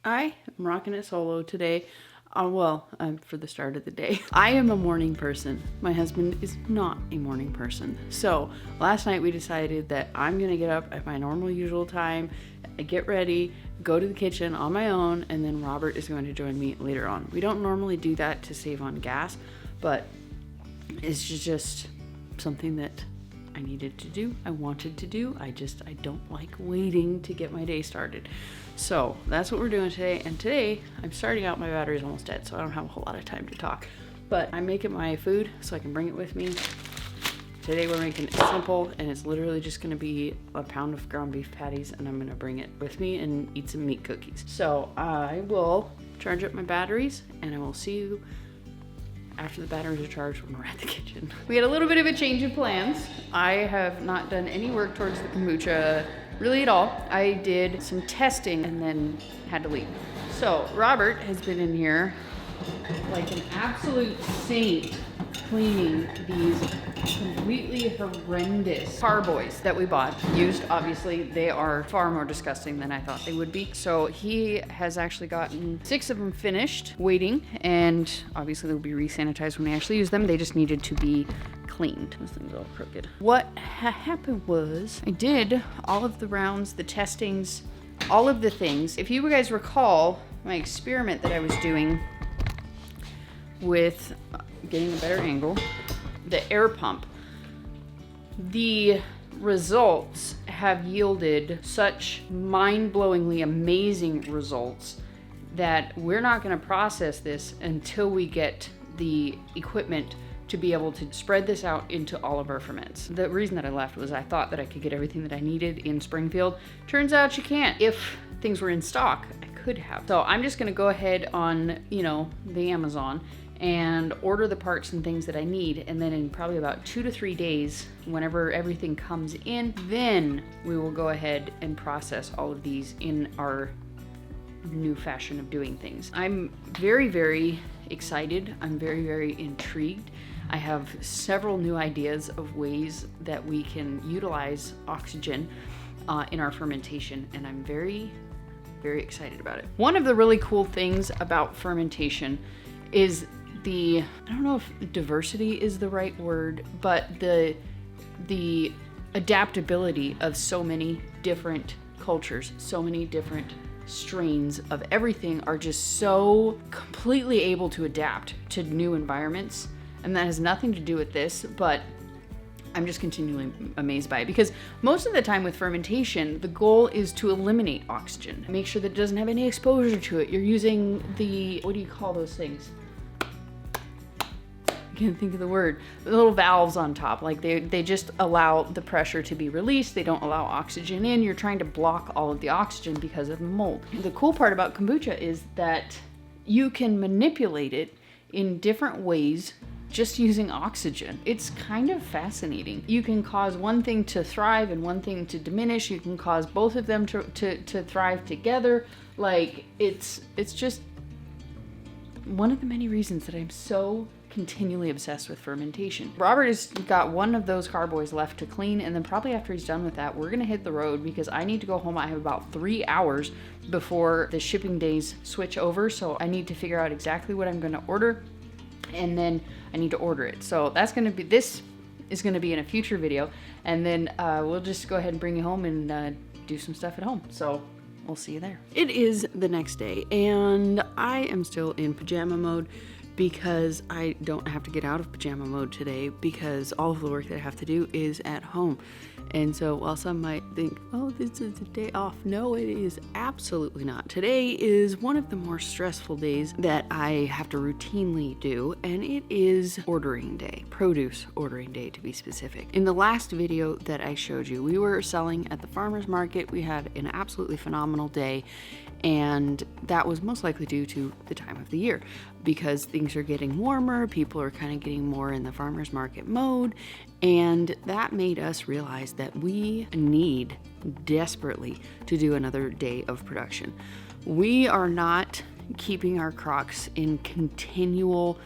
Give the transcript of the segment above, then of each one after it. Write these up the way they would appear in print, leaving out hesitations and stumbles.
I am rocking it solo today. For the start of the day. I am a morning person. My husband is not a morning person. So last night we decided that I'm gonna get up at my normal usual time, get ready, go to the kitchen on my own, and then Robert is going to join me later on. We don't normally do that to save on gas, but it's just something that I needed to do, I wanted to do. I don't like waiting to get my day started. So that's what we're doing today. And today I'm starting out, my battery's almost dead, so I don't have a whole lot of time to talk. But I'm making my food so I can bring it with me. Today we're making it simple, and it's literally just gonna be a pound of ground beef patties, and I'm gonna bring it with me and eat some meat cookies. So I will charge up my batteries, and I will see you after the batteries are charged when we're at the kitchen. We had a little bit of a change of plans. I have not done any work towards the kombucha really at all. I did some testing and then had to leave. So Robert has been in here like an absolute saint cleaning these completely horrendous carboys that we bought. Used, obviously, they are far more disgusting than I thought they would be. So he has actually gotten 6 of them finished, waiting, and obviously they'll be re-sanitized when we actually use them. They just needed to be cleaned. This thing's all crooked. What happened was I did all of the rounds, the testings, all of the things. If you guys recall my experiment that I was doing with getting a better angle, the air pump, the results have yielded such mind-blowingly amazing results that we're not going to process this until we get the equipment to be able to spread this out into all of our ferments. The reason that I left was I thought that I could get everything that I needed in Springfield. Turns out you can't. If things were in stock, I could have. So I'm just going to go ahead on, the Amazon and order the parts and things that I need, and then in probably about 2 to 3 days, whenever everything comes in, then we will go ahead and process all of these in our new fashion of doing things. I'm very, very excited. I'm very, very intrigued. I have several new ideas of ways that we can utilize oxygen in our fermentation, and I'm very, very excited about it. One of the really cool things about fermentation is I don't know if diversity is the right word, but the adaptability of so many different cultures, so many different strains of everything are just so completely able to adapt to new environments. And that has nothing to do with this, but I'm just continually amazed by it, because most of the time with fermentation, the goal is to eliminate oxygen, make sure that it doesn't have any exposure to it. You're using what do you call those things? I can't think of the word. The little valves on top, like they just allow the pressure to be released. They don't allow oxygen in. You're trying to block all of the oxygen because of mold. The cool part about kombucha is that you can manipulate it in different ways just using oxygen. It's kind of fascinating. You can cause one thing to thrive and one thing to diminish. You can cause both of them to thrive together. Like it's just one of the many reasons that I'm so continually obsessed with fermentation. Robert has got one of those carboys left to clean, and then probably after he's done with that, we're gonna hit the road because I need to go home. I have about 3 hours before the shipping days switch over, so I need to figure out exactly what I'm gonna order, and then I need to order it. So this is gonna be in a future video, and then we'll just go ahead and bring you home and do some stuff at home. So we'll see you there. It is the next day, and I am still in pajama mode because I don't have to get out of pajama mode today because all of the work that I have to do is at home. And so while some might think, oh, this is a day off, no, it is absolutely not. Today is one of the more stressful days that I have to routinely do, and it is ordering day, produce ordering day to be specific. In the last video that I showed you, we were selling at the farmer's market. We had an absolutely phenomenal day, and that was most likely due to the time of the year because things are getting warmer, people are kind of getting more in the farmer's market mode, and that made us realize that we need desperately to do another day of production. We are not keeping our crocks in continual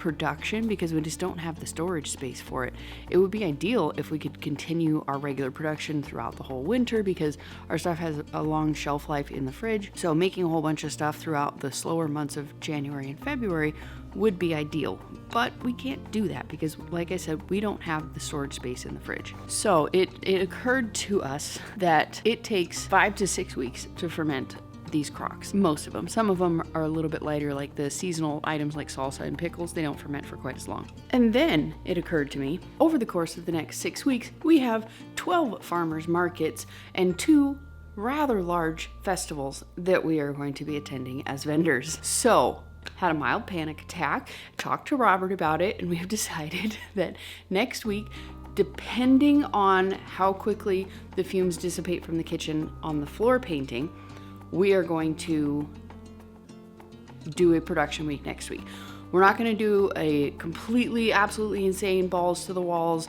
production because we just don't have the storage space for it. It would be ideal if we could continue our regular production throughout the whole winter because our stuff has a long shelf life in the fridge. So making a whole bunch of stuff throughout the slower months of January and February would be ideal, but we can't do that because, like I said, we don't have the storage space in the fridge. So it occurred to us that it takes 5 to 6 weeks to ferment these crocks. Most of them. Some of them are a little bit lighter, like the seasonal items like salsa and pickles. They don't ferment for quite as long. And then it occurred to me, over the course of the next 6 weeks, we have 12 farmers markets and 2 rather large festivals that we are going to be attending as vendors. So had a mild panic attack, talked to Robert about it, and we have decided that next week, depending on how quickly the fumes dissipate from the kitchen on the floor painting, we are going to do a production week next week. We're not going to do a completely, absolutely insane balls to the walls,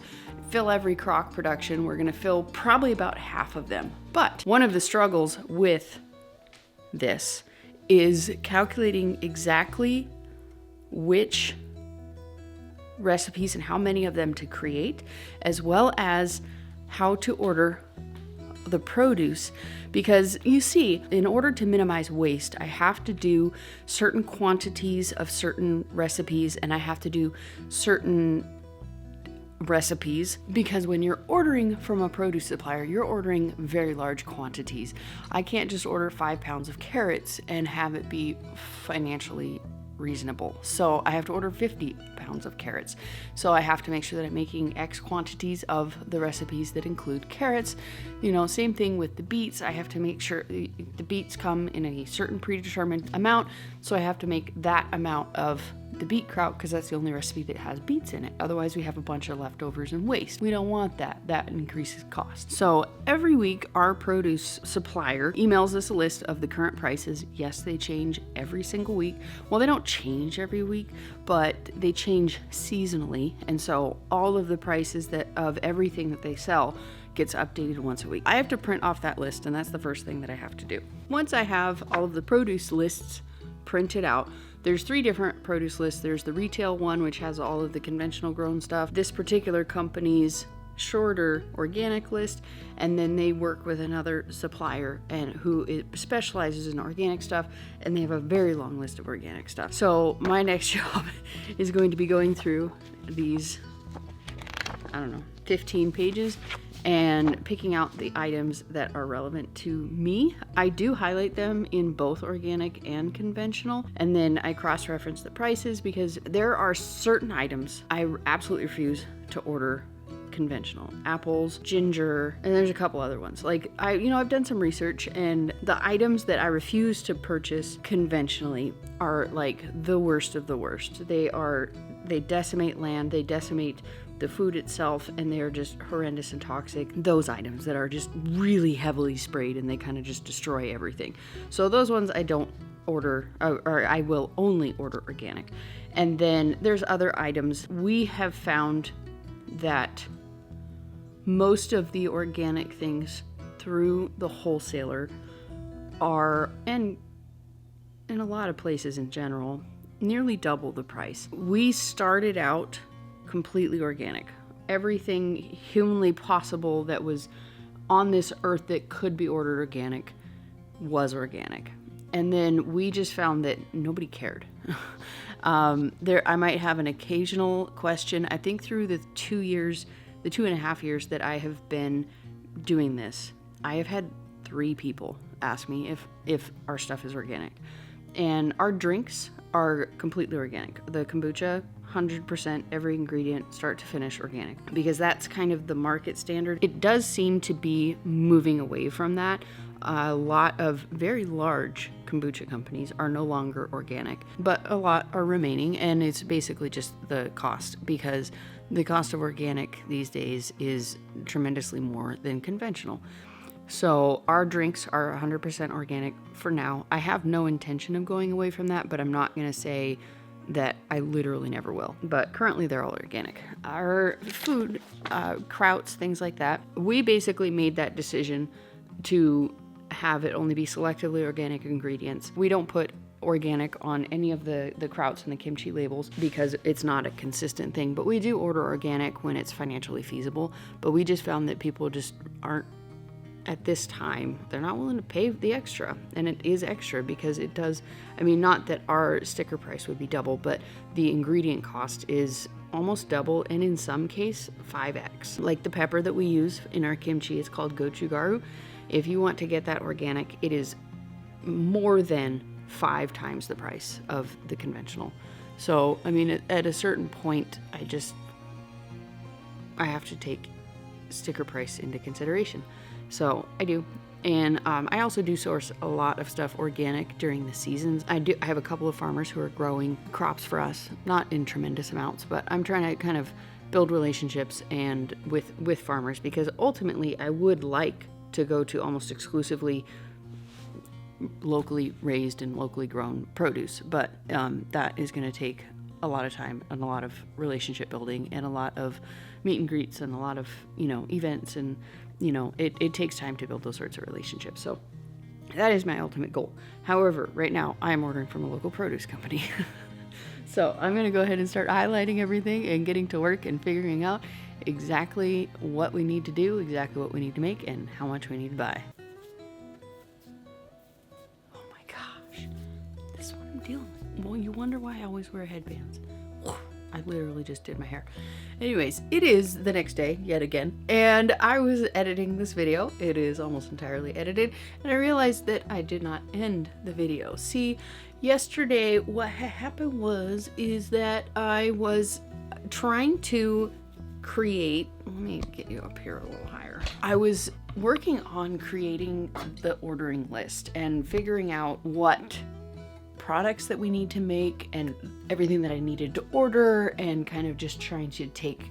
fill every crock production. We're going to fill probably about half of them. But one of the struggles with this is calculating exactly which recipes and how many of them to create, as well as how to order the produce, because you see, in order to minimize waste, I have to do certain quantities of certain recipes and I have to do certain recipes because when you're ordering from a produce supplier, you're ordering very large quantities. I can't just order 5 pounds of carrots and have it be financially reasonable. So I have to order 50 pounds of carrots. So I have to make sure that I'm making X quantities of the recipes that include carrots. You know, same thing with the beets. I have to make sure the beets come in a certain predetermined amount. So I have to make that amount of the beet kraut because that's the only recipe that has beets in it. Otherwise we have a bunch of leftovers and waste. We don't want that. That increases cost. So every week our produce supplier emails us a list of the current prices. Yes, they change every single week. Well, they don't change every week, but they change seasonally. And so all of the prices that of everything that they sell gets updated once a week. I have to print off that list, and that's the first thing that I have to do. Once I have all of the produce lists printed out, there's 3 different produce lists. There's the retail one, which has all of the conventional grown stuff. This particular company's shorter organic list, and then they work with another supplier and who specializes in organic stuff, and they have a very long list of organic stuff. So my next job is going to be going through these, 15 pages and picking out the items that are relevant to me. I do highlight them in both organic and conventional, and then I cross-reference the prices because there are certain items I absolutely refuse to order conventional. Apples, ginger, and there's a couple other ones. Like I've done some research, and the items that I refuse to purchase conventionally are like the worst of the worst. They decimate land, they decimate the food itself, and they're just horrendous and toxic. Those items that are just really heavily sprayed and they kind of just destroy everything. So those ones I don't order, or I will only order organic. And then there's other items. We have found that most of the organic things through the wholesaler are, and in a lot of places in general, nearly double the price. We started out completely organic. Everything humanly possible that was on this earth that could be ordered organic was organic. And then we just found that nobody cared. I might have an occasional question. I think through the 2.5 years that I have been doing this, I have had 3 people ask me if our stuff is organic. And our drinks are completely organic. The kombucha, 100% every ingredient, start to finish, organic, because that's kind of the market standard. It does seem to be moving away from that. A lot of very large kombucha companies are no longer organic, but a lot are remaining, and it's basically just the cost, because the cost of organic these days is tremendously more than conventional. So our drinks are 100% organic for now. I have no intention of going away from that, but I'm not going to say that I literally never will. But currently they're all organic. Our food, krauts, things like that, we basically made that decision to have it only be selectively organic ingredients. We don't put organic on any of the krauts and the kimchi labels because it's not a consistent thing, but we do order organic when it's financially feasible. But we just found that people just aren't, at this time, they're not willing to pay the extra, and it is extra because it does, I mean, not that our sticker price would be double, but the ingredient cost is almost double, and in some case 5x. Like the pepper that we use in our kimchi is called gochugaru. If you want to get that organic, it is more than 5 times the price of the conventional. So I mean, at a certain point, I have to take sticker price into consideration. So I do. And I also do source a lot of stuff organic during the seasons. I have a couple of farmers who are growing crops for us, not in tremendous amounts, but I'm trying to kind of build relationships and with farmers, because ultimately I would like to go to almost exclusively locally raised and locally grown produce, but that is going to take a lot of time and a lot of relationship building and a lot of meet and greets and a lot of, events, and it takes time to build those sorts of relationships. So that is my ultimate goal. However, right now I'm ordering from a local produce company. So I'm going to go ahead and start highlighting everything and getting to work and figuring out exactly what we need to do, exactly what we need to make, and how much we need to buy. Oh my gosh, this is what I'm dealing with. Well, you wonder why I always wear headbands. I literally just did my hair. Anyways, it is the next day yet again, and I was editing this video. It is almost entirely edited, and I realized that I did not end the video. See, yesterday what happened is that I was trying to create, let me get you up here a little higher. I was working on creating the ordering list and figuring out what products that we need to make and everything that I needed to order, and kind of just trying to take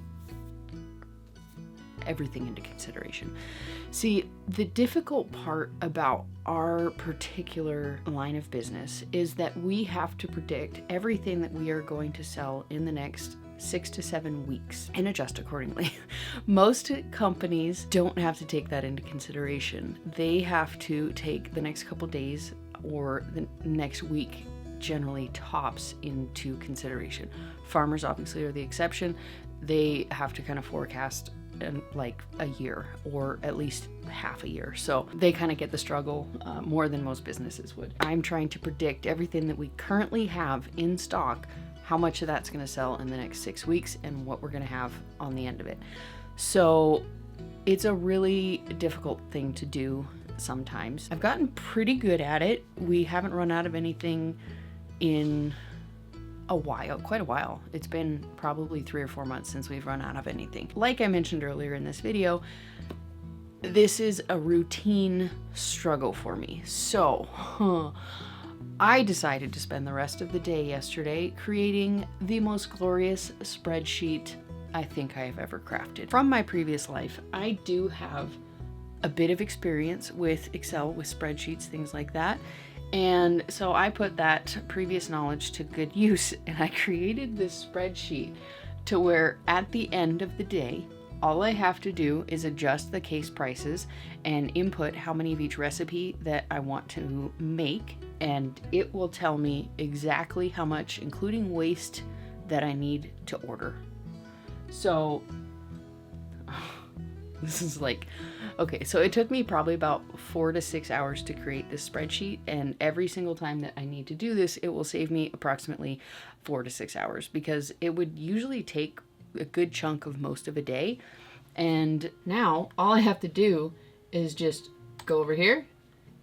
everything into consideration. See, the difficult part about our particular line of business is that we have to predict everything that we are going to sell in the next 6 to 7 weeks and adjust accordingly. Most companies don't have to take that into consideration. They have to take the next couple days or the next week, generally tops, into consideration. Farmers obviously are the exception. They have to kind of forecast like a year or at least half a year. So they kind of get the struggle more than most businesses would. I'm trying to predict everything that we currently have in stock, how much of that's going to sell in the next 6 weeks, and what we're going to have on the end of it. So it's a really difficult thing to do sometimes. I've gotten pretty good at it. We haven't run out of anything in a while, quite a while. It's been probably 3 or 4 months since we've run out of anything. Like I mentioned earlier in this video, this is a routine struggle for me. So I decided to spend the rest of the day yesterday creating the most glorious spreadsheet I think I have ever crafted. From my previous life, I do have a bit of experience with Excel, with spreadsheets, things like that. And so I put that previous knowledge to good use, and I created this spreadsheet to where at the end of the day, all I have to do is adjust the case prices and input how many of each recipe that I want to make, and it will tell me exactly how much, including waste, that I need to order. So this is like, okay, so it took me probably about 4 to 6 hours to create this spreadsheet, and every single time that I need to do this, it will save me approximately 4 to 6 hours, because it would usually take a good chunk of most of a day. And now all I have to do is just go over here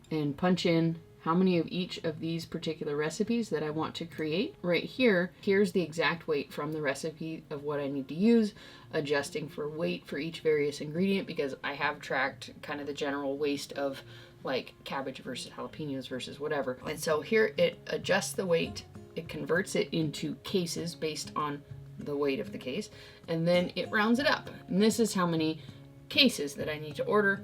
and punch in how many of each of these particular recipes that I want to create. Right here, here's the exact weight from the recipe of what I need to use, adjusting for weight for each various ingredient, because I have tracked kind of the general waste of like cabbage versus jalapenos versus whatever. And so here it adjusts the weight, it converts it into cases based on the weight of the case, and then it rounds it up. And this is how many cases that I need to order.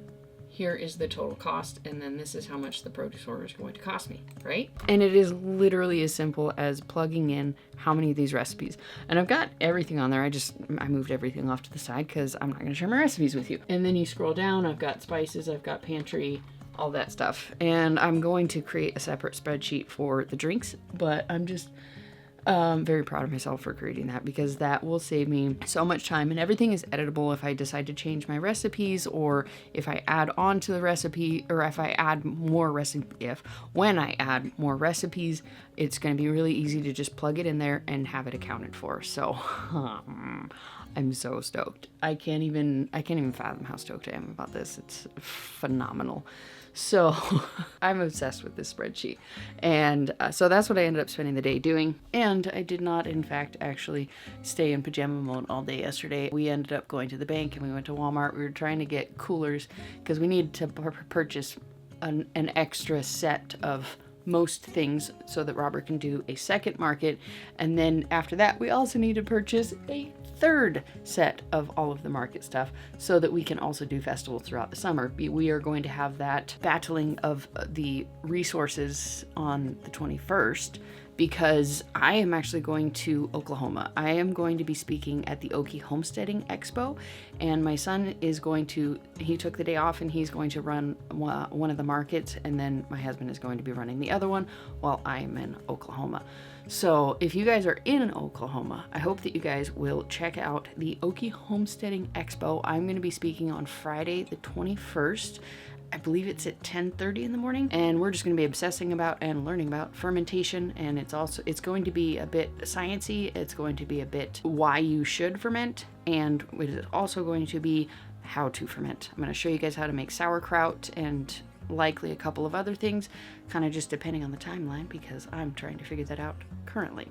Here is the total cost, and then this is how much the produce order is going to cost me, right? And it is literally as simple as plugging in how many of these recipes. And I've got everything on there. I moved everything off to the side because I'm not going to share my recipes with you. And then you scroll down, I've got spices, I've got pantry, all that stuff. And I'm going to create a separate spreadsheet for the drinks, but I'm just very proud of myself for creating that, because that will save me so much time, and everything is editable if I decide to change my recipes, or if I add on to the recipe, or if I add more when I add more recipes, it's going to be really easy to just plug it in there and have it accounted for. So I'm so stoked. I can't even fathom how stoked I am about this. It's phenomenal. So I'm obsessed with this spreadsheet. And so that's what I ended up spending the day doing. And I did not, in fact, actually stay in pajama mode all day yesterday. We ended up going to the bank and we went to Walmart. We were trying to get coolers because we needed to purchase an extra set of most things so that Robert can do a second market. And then after that, we also need to purchase a third set of all of the market stuff so that we can also do festivals throughout the summer. We are going to have that battling of the resources on the 21st, because I am actually going to Oklahoma. I am going to be speaking at the Okie Homesteading Expo, and my son is he took the day off and he's going to run one of the markets, and then my husband is going to be running the other one while I'm in Oklahoma. So if you guys are in Oklahoma, I hope that you guys will check out the Okie Homesteading Expo. I'm going to be speaking on Friday the 21st. I believe it's at 10:30 in the morning, and we're just going to be obsessing about and learning about fermentation. And it's going to be a bit sciencey. It's going to be a bit why you should ferment, and it is also going to be how to ferment. I'm going to show you guys how to make sauerkraut and likely a couple of other things, kind of just depending on the timeline, because I'm trying to figure that out currently.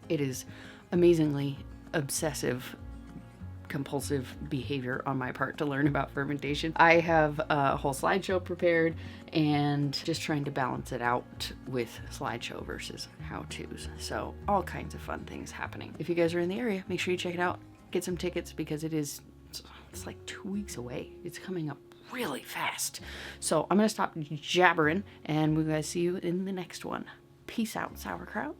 It is amazingly obsessive compulsive behavior on my part to learn about fermentation. I have a whole slideshow prepared and just trying to balance it out with slideshow versus how-tos. So all kinds of fun things happening. If you guys are in the area, make sure you check it out. Get some tickets, because it's like 2 weeks away. It's coming up really fast. So I'm gonna stop jabbering, and we'll guys see you in the next one. Peace out, sauerkraut.